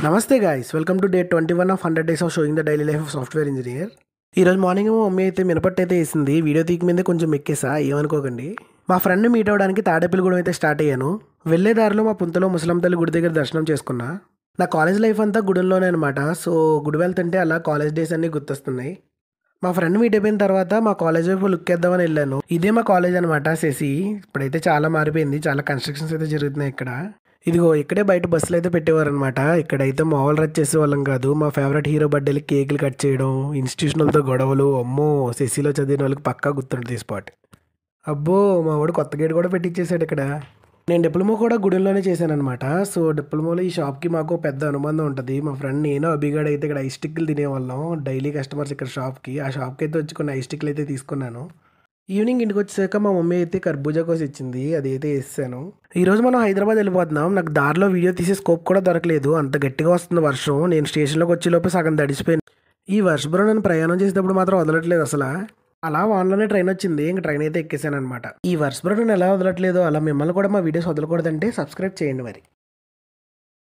నమస్తే guys, welcome to day 21 of 100 days of showing the daily life of software engineer. ఈరోజు morning మా mummy అయితే మినపట్టు అయితే వేసింది. వీడియో తీకి మీదే కొంచెం ఎక్కేసా, ఏమనుకోకండి. మా ఫ్రెండ్ని మీట్ అవ్వడానికి తాడేపల్లిగూడెం అయితే స్టార్ట్ అయ్యాను. వెళ్ళే దారిలో మా పుంతలో ముసలం తల్లి గుడి దగ్గర దర్శనం చేసుకున్నా. నా కాలేజ్ లైఫ్ అంతా గుడిలోనే అనమాట. సో గుడి వెళ్తుంటే అలా కాలేజ్ డేస్ అన్నీ గుర్తొస్తున్నాయి. మా ఫ్రెండ్ మీట్ అయిపోయిన తర్వాత మా కాలేజ్ వైపు లుక్ వేద్దామని వెళ్ళాను. ఇదే మా కాలేజ్ అనమాట, శశి. ఇప్పుడైతే చాలా మారిపోయింది, చాలా కన్స్ట్రక్షన్స్ అయితే జరుగుతున్నాయి ఇక్కడ. ఇదిగో ఇక్కడే బయట బస్సులు అయితే పెట్టేవారు అనమాట. ఇక్కడైతే మామూలు రచ్ చేసేవాళ్ళం కాదు. మా ఫేవరెట్ హీరో బర్త్డేలకి కేకులు కట్ చేయడం, ఇన్స్టిట్యూషనల్తో గొడవలు, అమ్మో శశిలో చదివిన వాళ్ళకి పక్కా గుర్తుంటుంది ఈ స్పాట్. అబ్బో మా వాడు కొత్త గేట్ కూడా పెట్టించేసాడు ఇక్కడ. నేను డిప్లొమా కూడా గుడిలోనే చేశానఅనమాట. సో డిప్లొమాలో ఈ షాప్కి మాకు పెద్ద అనుబంధం ఉంటుంది. మా ఫ్రెండ్ నేను అభిగాడు అయితే ఇక్కడ ఐస్ స్టిక్లు తినేవాళ్ళం. డైలీ కస్టమర్స్ ఇక్కడ షాప్కి. ఆ షాప్కి అయితే వచ్చి కొన్ని ఐస్ స్టిక్లు అయితే తీసుకున్నాను. ఈవినింగ్ ఇంటికి వచ్చాక మా మమ్మీ అయితే కర్బూజా కోసి ఇచ్చింది, అది అయితే వేసాను. ఈరోజు మనం హైదరాబాద్ వెళ్ళిపోతున్నాం. నాకు దారిలో వీడియో తీసే స్కోప్ కూడా దొరకలేదు, అంత గట్టిగా వస్తుంది వర్షం. నేను స్టేషన్లోకి వచ్చేలోపు సగం తడిసిపోయాను. ఈ వర్షపురం నేను ప్రయాణం చేసేటప్పుడు మాత్రం వదలట్లేదు అసలు. అలా వాన్లోనే ట్రైన్ వచ్చింది, ఇంక ట్రైన్ అయితే ఎక్కేసాను అనమాట. ఈ వర్షపురం నేను ఎలా వదలట్లేదు, అలా మిమ్మల్ని కూడా మా వీడియోస్ వదలకూడదంటే సబ్స్క్రైబ్ చేయండి మరి.